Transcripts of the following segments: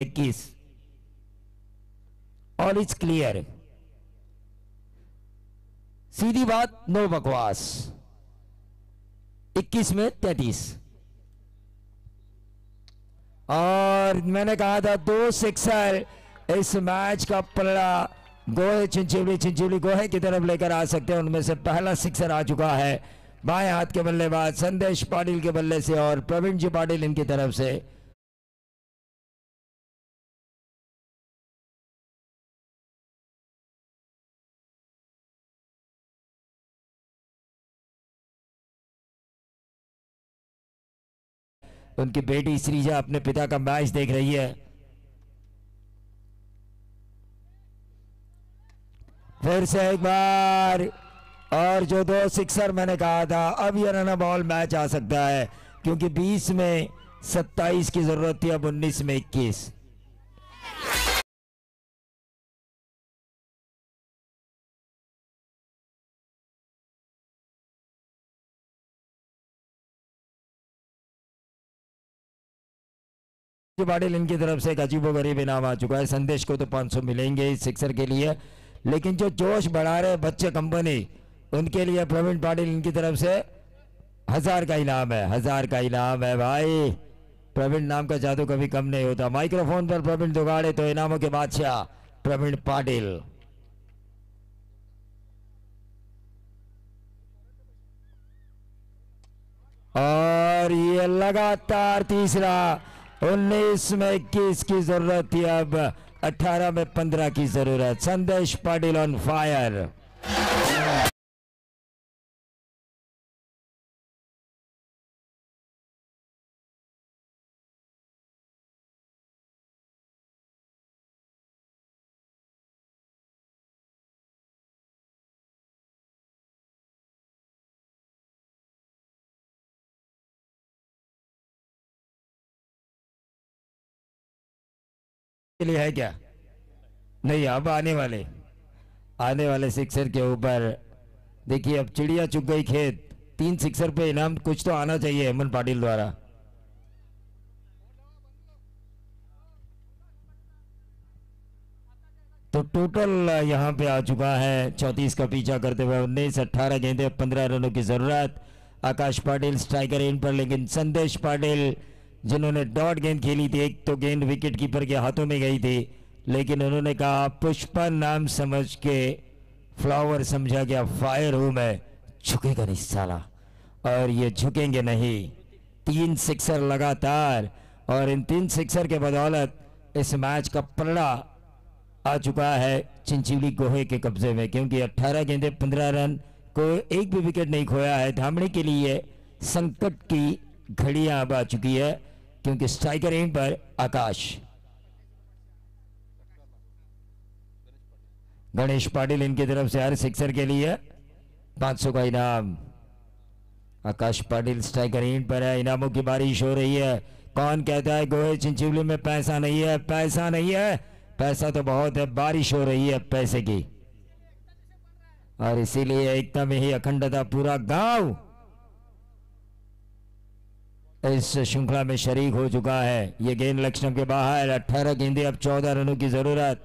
21 all is clear. सीधी बात, no बकवास। 21 में 33। और मैंने कहा था 2 सिक्सर इस मैच का पलड़ा गोहे चिंचोली गोहे की तरफ लेकर आ सकते हैं। उनमें से पहला सिक्सर आ चुका है बाएं हाथ के बल्लेबाज संदेश पाटिल के बल्ले से और प्रवीण जी पाटिल इनकी तरफ से। उनकी बेटी श्रीजा अपने पिता का मैच देख रही है। फिर से एक बार, और जो 2 सिक्सर मैंने कहा था, अब ये रन बॉल मैच आ सकता है क्योंकि 20 में 27 की जरूरत थी, अब 19 में 21। पाटिल इनकी तरफ से एक अजीबो गरीब इनाम आ चुका है। संदेश को तो 500 मिलेंगे इस सिक्सर के लिए, लेकिन जो जोश बढ़ा रहे बच्चे कंपनी, उनके लिए प्रवीण पाटिल इनकी तरफ से 1000 का इनाम है। 1000 का इनाम है भाई। प्रवीण नाम का जादू कभी कम नहीं होता। माइक्रोफोन पर प्रवीण दुगाड़े तो इनामों के बादशाह प्रवीण पाटिल। और ये लगातार तीसरा। 19 में 21 की जरूरत थी, अब 18 में 15 की जरूरत। संदेश पाटिल ऑन फायर। के लिए है क्या? नहीं, अब आने वाले सिक्सर के ऊपर देखिए, अब चिड़िया चुग गई खेत। 3 सिक्सर पे इनाम कुछ तो आना चाहिए हेमंत पाटिल द्वारा। तो टोटल यहां पे आ चुका है 34 का पीछा करते हुए 19, 18 गेंदे, 15 रनों की जरूरत। आकाश पाटिल स्ट्राइकर इन पर, लेकिन संदेश पाटिल जिन्होंने डॉट गेंद खेली थी, एक तो गेंद विकेट कीपर के हाथों में गई थी, लेकिन उन्होंने कहा पुष्पा नाम समझ के फ्लावर समझा गया, फायर हूं मैं, झुकेगा नहीं साला। और ये झुकेंगे नहीं। 3 सिक्सर लगातार, और इन 3 सिक्सर के बदौलत इस मैच का पलड़ा आ चुका है चिंचोली गोहे के कब्जे में, क्योंकि 18 गेंदे 15 रन को एक भी विकेट नहीं खोया है। धामड़ी के लिए संकट की घड़ियां अब आ चुकी है, क्योंकि स्ट्राइकर एंड पर आकाश गणेश पाटिल इनकी तरफ से हर सिक्सर के लिए 500 का इनाम। आकाश पाटिल स्ट्राइकर एंड पर है। इनामों की बारिश हो रही है। कौन कहता है गोहे चिंचोली में पैसा नहीं है? पैसा नहीं है, पैसा तो बहुत है। बारिश हो रही है पैसे की, और इसीलिए एकता में ही अखंडता। पूरा गांव इस श्रृंखला में शरीक हो चुका है। ये गेंद लक्ष्मण के बाहर। 18 गेंदे, अब 14 रनों की जरूरत।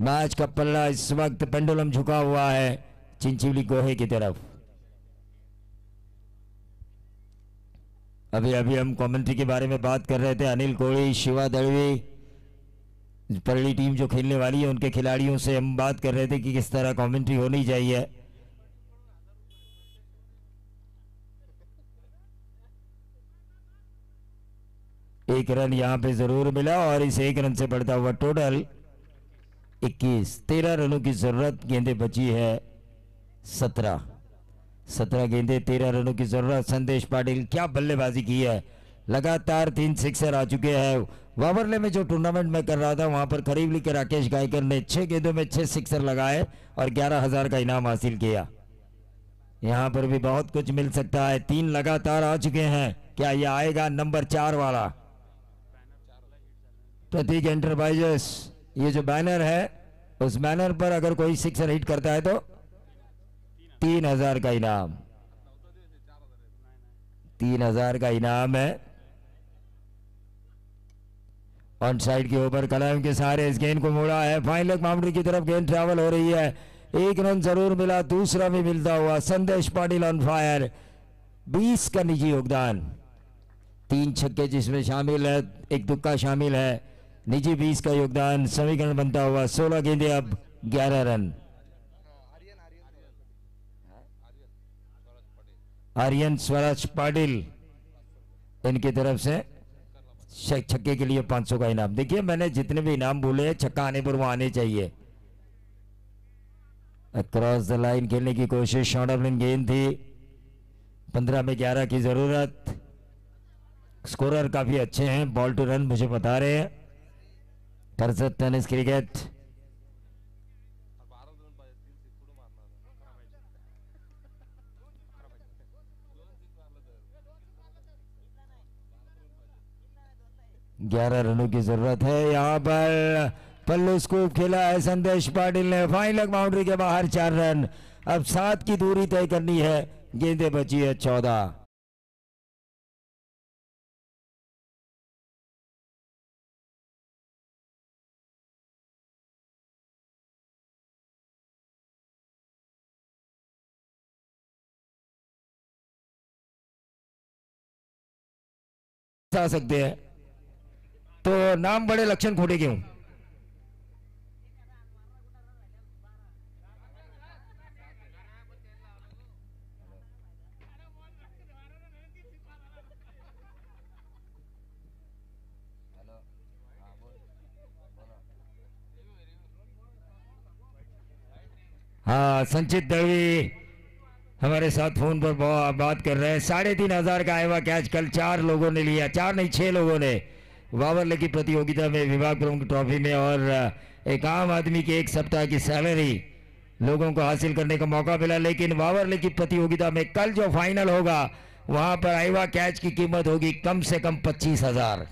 मैच का पल्ला इस वक्त पेंडुलम झुका हुआ है चिंचोली गोहे की तरफ। अभी हम कमेंट्री के बारे में बात कर रहे थे। अनिल कोहली, शिवा दड़वी, पहली टीम जो खेलने वाली है उनके खिलाड़ियों से हम बात कर रहे थे कि किस तरह कमेंट्री होनी चाहिए। एक रन यहां पे जरूर मिला, और इस एक रन से बढ़ता हुआ टोटल 21। 13 रनों की जरूरत। गेंदे बची है 17 गेंदे, 13 रनों की जरूरत। संदेश पाटिल क्या बल्लेबाजी की है। लगातार 3 सिक्सर आ चुके हैं। वावरले में जो टूर्नामेंट में कर रहा था, वहां पर खरीबली के राकेश गायकर ने 6 गेंदों में 6 सिक्सर लगाए और 11,000 का इनाम हासिल किया। यहां पर भी बहुत कुछ मिल सकता है। 3 लगातार आ चुके हैं। क्या यह आएगा नंबर 4 वाला? प्रतीक एंटरप्राइजेस, ये जो बैनर है, उस बैनर पर अगर कोई सिक्सर हिट करता है तो 3,000 का इनाम। 3,000 का इनाम है। ऑन साइड के ऊपर कलाम के सहारे इस गेंद को मोड़ा है, फाइनल बाउंड्री की तरफ गेंद ट्रैवल हो रही है। एक रन जरूर मिला, दूसरा भी मिलता हुआ। संदेश पाटिल ऑन फायर, 20 का निजी योगदान, 3 छक्के जिसमें शामिल है, एक तुक्का शामिल है, निजी 20 का योगदान, समीकरण बनता हुआ 16 गेंदे अब 11 रन। आर्यन स्वराज पाटिल इनकी तरफ से छक्के के लिए 500 का इनाम। देखिए मैंने जितने भी इनाम बोले छक्का आने पर वो आने चाहिए। अक्रॉस द लाइन खेलने की कोशिश, शॉर्ट ऑफ लाइन गेंद थी, 15 में 11 की जरूरत। स्कोरर काफी अच्छे हैं, बॉल टू रन मुझे बता रहे हैं। करसत टेनिस क्रिकेट ग्यारह रनों की जरूरत है। यहाँ पर पल्लू स्कूप खेला है संदेश पाटिल ने, फाइनल बाउंड्री के बाहर 4 रन। अब 7 की दूरी तय करनी है, गेंदें बची है 14। आ सकते हैं तो नाम बड़े लक्षण खोटे क्यों? हाँ, संचित दलवी हमारे साथ फोन पर बात कर रहे हैं। 3,500 का आया कैच कल 4 लोगों ने लिया, 4 नहीं 6 लोगों ने वावरले की प्रतियोगिता में, विभाग प्रमुख ट्रॉफी में। और एक आम आदमी की 1 सप्ताह की सैलरी लोगों को हासिल करने का मौका मिला। लेकिन वावरले की प्रतियोगिता में कल जो फाइनल होगा वहां पर आईवा कैच की कीमत होगी कम से कम 25,000।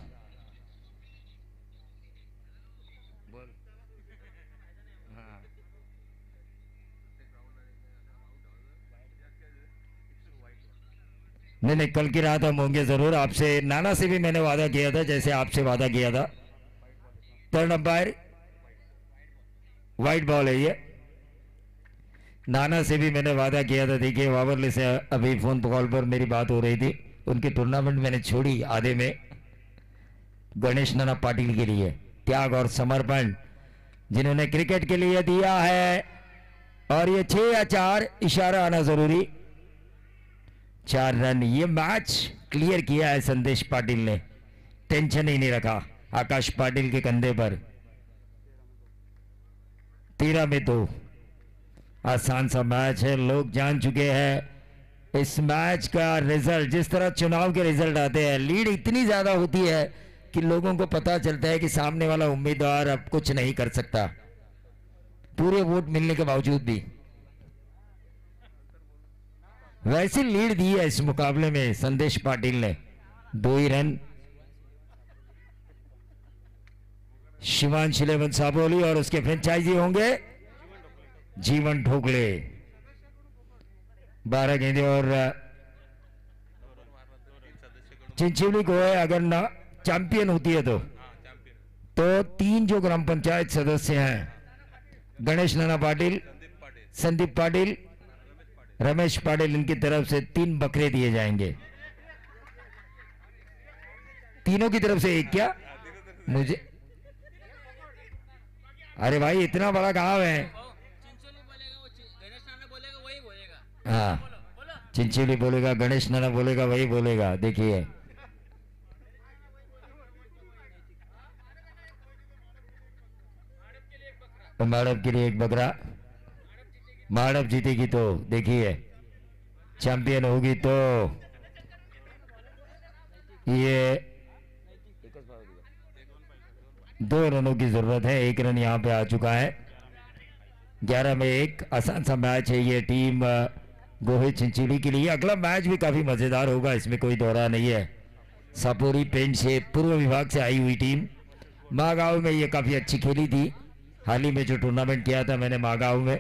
नहीं नहीं, कल की रात हम होंगे जरूर। आपसे नाना से भी मैंने वादा किया था, जैसे आपसे वादा किया था। टर्न अंपायर वाइट बॉल है ये। नाना से भी मैंने वादा किया था। देखिए वावरले से अभी फोन कॉल पर मेरी बात हो रही थी, उनकी टूर्नामेंट मैंने छोड़ी आधे में गणेश नाना पाटिल के लिए। त्याग और समर्पण जिन्होंने क्रिकेट के लिए दिया है। और ये 6 या 4 इशारा आना जरूरी, 4 रन। ये मैच क्लियर किया है संदेश पाटिल ने, टेंशन ही नहीं रखा आकाश पाटिल के कंधे पर। 13 में 2, आसान सा मैच है, लोग जान चुके हैं इस मैच का रिजल्ट। जिस तरह चुनाव के रिजल्ट आते हैं, लीड इतनी ज्यादा होती है कि लोगों को पता चलता है कि सामने वाला उम्मीदवार अब कुछ नहीं कर सकता, पूरे वोट मिलने के बावजूद भी। वैसी लीड दी है इस मुकाबले में संदेश पाटिल ने, 2 ही रन। शिवांश 11 साबोली और उसके फ्रेंचाइजी होंगे जीवन ढोकले। 12 गेंदे और चिंचिवली को है, अगर ना चैंपियन होती है तो 3 जो ग्राम पंचायत सदस्य हैं, गणेश नाना पाटिल, संदीप पाटिल, रमेश पाटिल, इनकी तरफ से 3 बकरे दिए जाएंगे। तीनों की तरफ से एक क्या? मुझे अरे भाई इतना बड़ा गांव है। हाँ, चिंचिली बोलेगा, गणेश नाना बोलेगा, वही बोलेगा। देखिए माड़व के लिए 1 बकरा। माड़व जीतेगी तो देखिए, चैंपियन होगी तो ये 2 रनों की जरूरत है। 1 रन यहां पे आ चुका है। 11 में 1, आसान सा मैच है ये टीम गोहे चिंचिली के लिए। अगला मैच भी काफी मजेदार होगा, इसमें कोई दौरा नहीं है। सापोरी पेंट से पूर्व विभाग से आई हुई टीम, मागांव में ये काफी अच्छी खेली थी। हाल ही में जो टूर्नामेंट किया था मैंने मागांव में,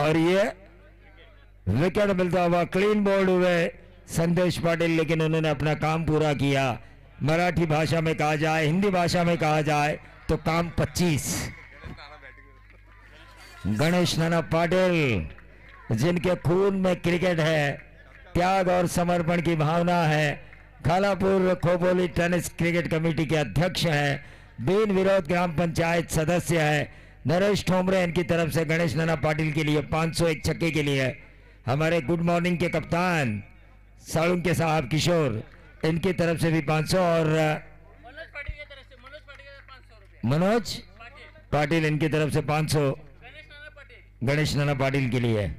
और ये विकेट मिलता हुआ क्लीन बोल्ड हुए संदेश पाटिल, लेकिन उन्होंने अपना काम पूरा किया। मराठी भाषा में कहा जाए, हिंदी भाषा में कहा जाए तो काम 25। गणेश नाना पाटिल जिनके खून में क्रिकेट है, त्याग और समर्पण की भावना है, Khalapur Khopoli tennis cricket committee के अध्यक्ष हैं, बीन विरोध ग्राम पंचायत सदस्य है नरेश ठोमरे, इनकी तरफ से गणेश नाना पाटिल के लिए 500 एक छक्के के लिए। हमारे गुड मॉर्निंग के कप्तान साळुंके के साहब किशोर, इनकी तरफ से भी 500 और मनोज पाटिल इनकी तरफ से 500 गणेश नाना पाटिल के लिए।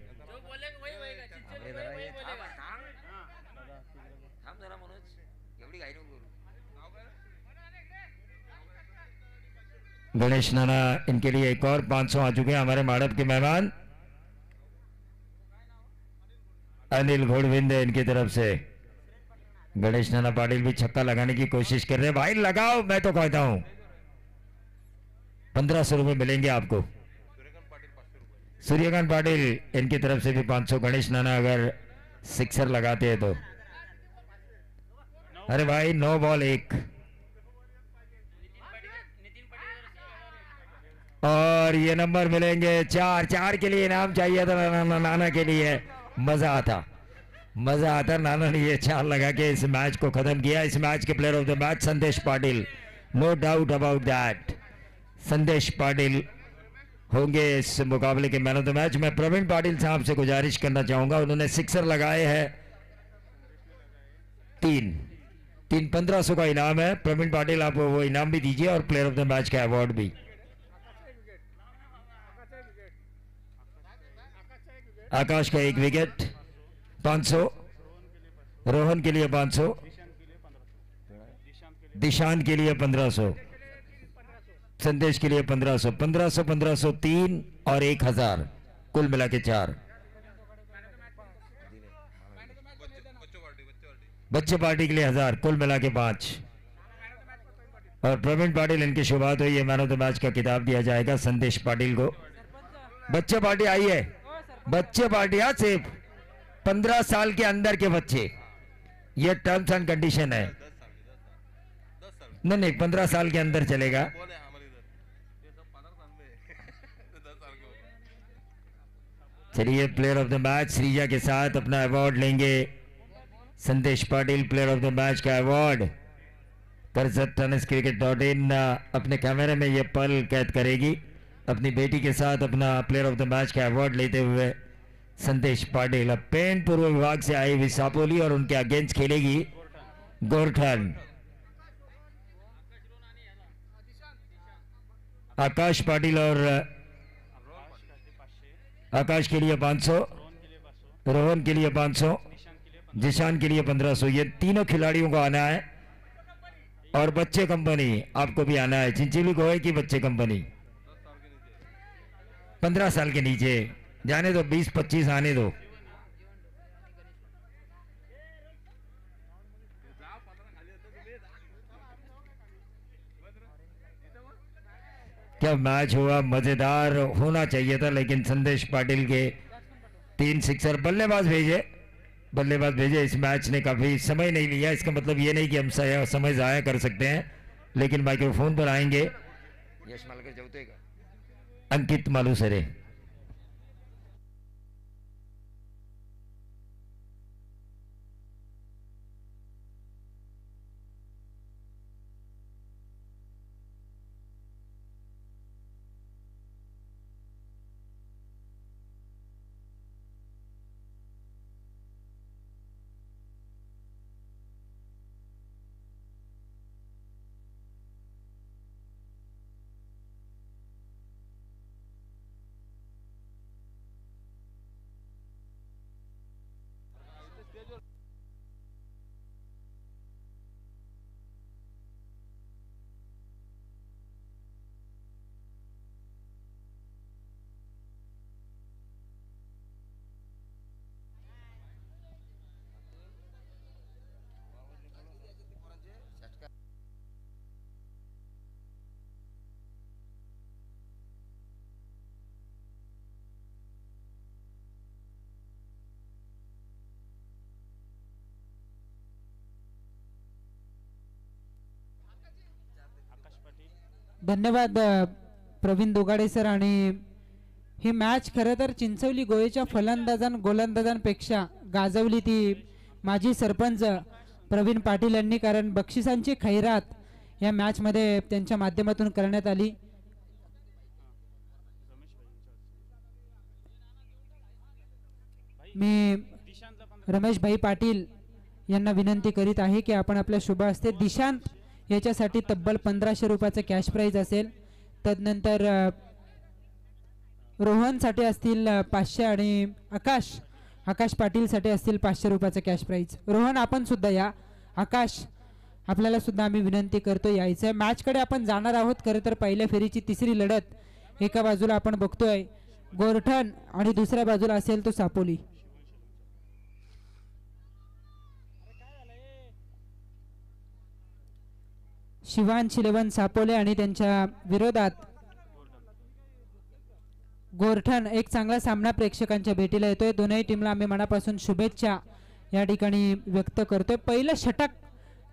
गणेश नाना इनके लिए एक और 500 आ चुके हैं। हमारे माड़प के मेहमान अनिल घोड़विंद इनकी तरफ से। गणेश नाना पाटिल भी छक्का लगाने की कोशिश कर रहे हैं। भाई लगाओ, मैं तो कहता हूं 1500 रुपए मिलेंगे आपको। सूर्यकांत पाटिल इनकी तरफ से भी 500। गणेश नाना अगर सिक्सर लगाते हैं तो, अरे भाई 9 बॉल 1। और ये नंबर मिलेंगे 4 के लिए इनाम चाहिए था नाना के लिए। मजा आता नाना ने ये 4 लगा के इस मैच को खत्म किया। इस मैच के player of the match Sandesh Patil, no doubt about that. Sandesh Patil होंगे इस मुकाबले के मैन ऑफ द मैच। मैं प्रवीण पाटिल साहब से गुजारिश करना चाहूंगा, उन्होंने सिक्सर लगाए हैं 3 1500 का इनाम है। प्रवीण पाटिल आप वो इनाम भी दीजिए और प्लेयर ऑफ द मैच का अवार्ड भी। आकाश का 1 विकेट 500, रोहन के लिए 500, दिशान के लिए 1500, संदेश के लिए 1500, 1500 1500 3 और 1000, कुल मिला के 4। बच्चे पार्टी के लिए 1000, कुल मिला के 5। और प्रवीण पाटिल इनकी शुरुआत हुई है। मैन ऑफ द मैच का खिताब दिया जाएगा संदेश पाटिल को। बच्चे पार्टी आई है, बच्चे पार्टियां सिर्फ 15 साल के अंदर के बच्चे, ये टर्म्स एंड कंडीशन है। नहीं 15 साल के अंदर चलेगा। चलिए player of the match Shreeja के साथ अपना अवार्ड लेंगे। Sandesh Patil player of the match का अवार्ड करसत टेनिस क्रिकेट.in अपने कैमरे में ये पल कैद करेगी। अपनी बेटी के साथ अपना प्लेयर ऑफ द मैच का अवार्ड लेते हुए संदेश पाटिल। अब पेन पूर्व विभाग से आई हुई सापोली और उनके अगेंस्ट खेलेगी गोरठन। आकाश पाटिल और आकाश के लिए 500, रोहन के लिए 500, जिशान के लिए 1500। ये तीनों खिलाड़ियों को आना है और बच्चे कंपनी आपको भी आना है। चिंचिली गोहे की बच्चे कंपनी 15 साल के नीचे जाने दो, 20-25 आने दो। क्या मैच हुआ, मजेदार होना चाहिए था, लेकिन संदेश पाटिल के 3 सिक्सर। बल्लेबाज भेजे इस मैच ने काफी समय नहीं लिया। इसका मतलब ये नहीं कि हम समय जाया कर सकते हैं, लेकिन माइक्रोफोन पर आएंगे यश मालकर जाऊतेगा अंकित मालूसरे। धन्यवाद प्रवीण दोगाडे सर. आणि ही मॅच खरं तर चिंचवली गोयेच्या गोलंदाजांपेक्षा गाजवली ती माजी सरपंच प्रवीण पाटील यांनी, कारण बक्षिसांची खैरात या मॅचमध्ये त्यांच्या माध्यमातून करण्यात आली. मी रमेश भाई पाटील यांना विनंती करीत आहे की आपण आपल्या शुभ हस्ते दिशांत याच्यासाठी तब्बल 1500 रुपयाचं कॅश प्राइज असेल. तदनंतर रोहनसाठी असतील 500 आणि आकाश पाटीलसाठी असतील 500 रुपयाचं कॅश प्राइज. रोहन आपण सुद्धा या. आकाश आपल्याला सुद्धा आम्ही विनंती करतो यायचं. मॅचकडे आपण जाणार आहोत. खरं तर पहिल्या फेरीची तिसरी लढत एका बाजूला आपण बघतोय गोरठण आणि दुसऱ्या बाजूला असेल तो सापोली. शिवांश इलेव्हन सापोले आणि त्यांच्या विरोधात गोरठण. एक चांगला सामना प्रेक्षकांच्या भेटीला येतोय. दोनही टीमला आम्ही मनापासून शुभेच्छा या ठिकाणी व्यक्त करतोय. पहिलं षटक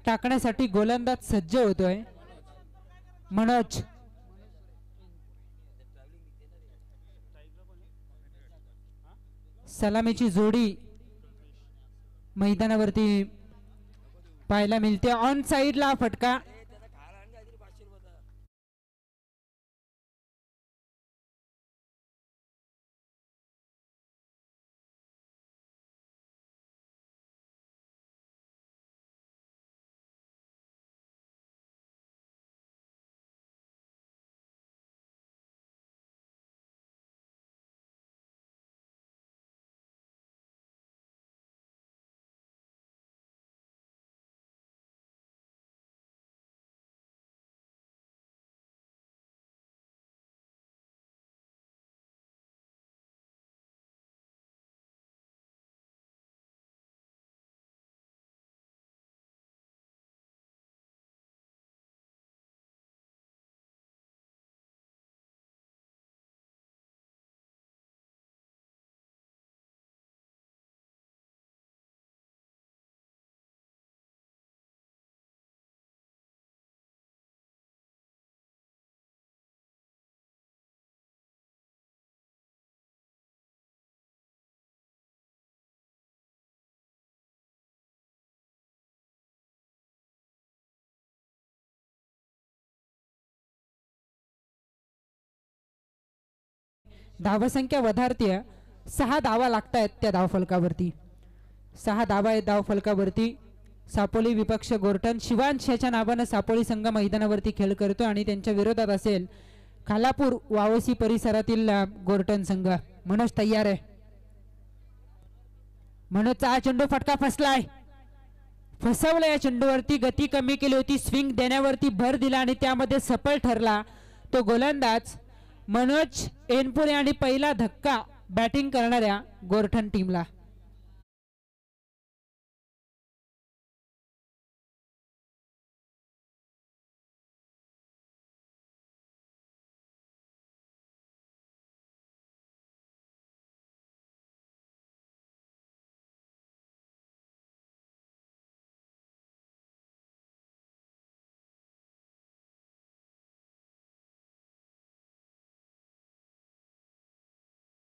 टाकण्यासाठी गोलंदाज सज्ज होतोय मनोज. सलामीची जोडी मैदानावरती पाहायला मिळते. ऑन साइडला फटका. धावसंख्या वधारतीय. 6 धावा लागतायत त्या धावफलकावरती. 6 धावा आहेत धावफलकावरती. सापोली विपक्ष गोरठण. शिवांश याच्या नावानं सापोली संघ मैदानावरती खेळ करतो आणि त्यांच्या विरोधात असेल खालापूर वावसी परिसरातील गोरठण संघ. मनोज तयार आहे. मनोजचा चेंडू फटका फसलाय. फसवलं या चेंडूवरती. गती कमी केली होती. स्विंग देण्यावरती भर दिला आणि त्यामध्ये सफल ठरला तो गोलंदाज मनोज एनपुरे आणि पहिला धक्का बॅटिंग करणाऱ्या गोरठण टीमला.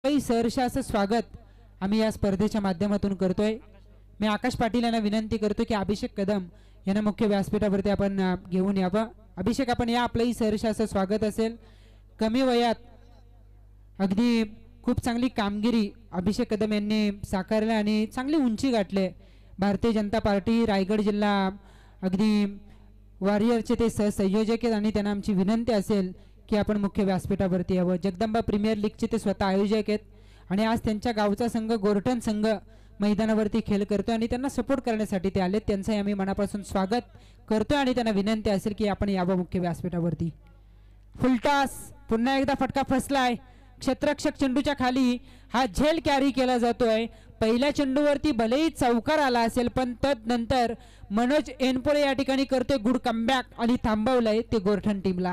सहर्ष असं स्वागत आम्ही या स्पर्धेच्या माध्यमातून करतोय. मी आकाश पाटील यांना विनंती करतो की अभिषेक कदम यांना मुख्य व्यासपीठावरती आपण घेऊन यावं. अभिषेक आपण या. आपलंही सहर्ष असं स्वागत असेल. कमी वयात अगदी खूप चांगली कामगिरी अभिषेक कदम यांनी साकारली आणि चांगली उंची गाठले. भारतीय जनता पार्टी रायगड जिल्हा अगदी वॉरियरचे ते सहसंयोजक आहेत आणि त्यांना आमची विनंती असेल की आपण मुख्य व्यासपीठावरती यावं. जगदंबा प्रीमियर लीगचे ते स्वतः आयोजक आहेत आणि आज त्यांच्या गावचा संघ गोरठण संघ मैदानावरती खेळ करतो आणि त्यांना सपोर्ट करण्यासाठी ते आलेत. त्यांचं आम्ही मनापासून स्वागत करतो आणि त्यांना विनंती असेल की आपण यावं मुख्य व्यासपीठावरती. फुलटॉस. पुन्हा एकदा फटका फसलाय. क्षेत्ररक्षक चेंडूच्या खाली हा झेल कॅरी केला जातोय. पहिल्या चेंडूवरती भलेही चौकार आला असेल पण तदनंतर मनोज एनपुरे या ठिकाणी करतोय गुड कमबॅक आणि थांबवलंय ते गोरठण टीमला.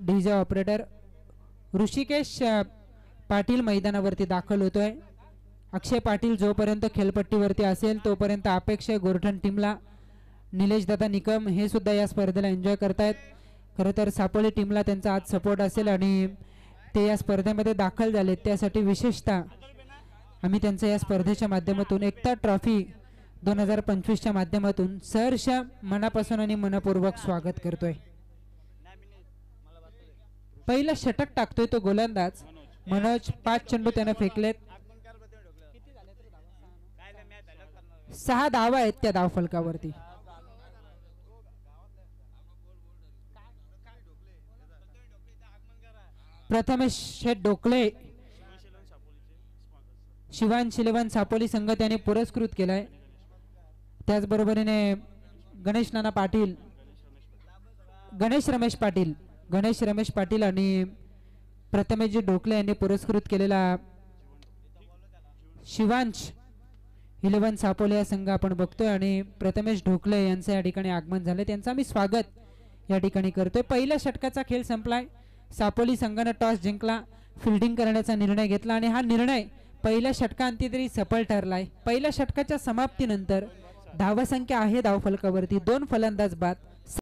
डीजे ऑपरेटर ऋषिकेश पाटील मैदानावरती दाखल होतोय. अक्षय पाटील जोपर्यंत खेळपट्टीवरती असेल तोपर्यंत अपेक्षा आहे गोरठण टीमला. निलेश दादा निकम हे सुद्धा या स्पर्धेला एन्जॉय करतायत. खरं तर सापोली टीमला त्यांचा आज सपोर्ट असेल आणि ते या स्पर्धेमध्ये दाखल झालेत त्यासाठी विशेषतः आम्ही त्यांचं या स्पर्धेच्या माध्यमातून एकता ट्रॉफी 2025च्या माध्यमातून सहर्ष मनापासून आणि मनपूर्वक स्वागत करतोय. पहिला षटक टाकतोय तो गोलंदाज मनोज. 5 चेंडू त्याने फेकलेत. 6 धावा आहेत त्या धावफलकावरती. प्रथमेश शेठ ढोकळे शिवांश इलेव्हन सापोली संघ त्याने पुरस्कृत केलाय. त्याचबरोबरीने गणेश नाना पाटील गणेश रमेश पाटील आणि प्रथमेशजी ढोकले यांनी पुरस्कृत केलेला शिवांश इलेव्हन सापोली हा संघ आपण बघतोय आणि प्रथमेश ढोकले यांचं या ठिकाणी आगमन झालं. त्यांचं आम्ही स्वागत या ठिकाणी करतोय. पहिल्या षटकाचा खेळ संपलाय. सापोली संघाने टॉस जिंकला, फिल्डिंग करण्याचा निर्णय घेतला आणि हा निर्णय पहिल्या षटकांती तरी सफल ठरलाय. पहिल्या षटकाच्या समाप्तीनंतर धावसंख्या आहे धावफलकावरती 2 फलंदाज बाद.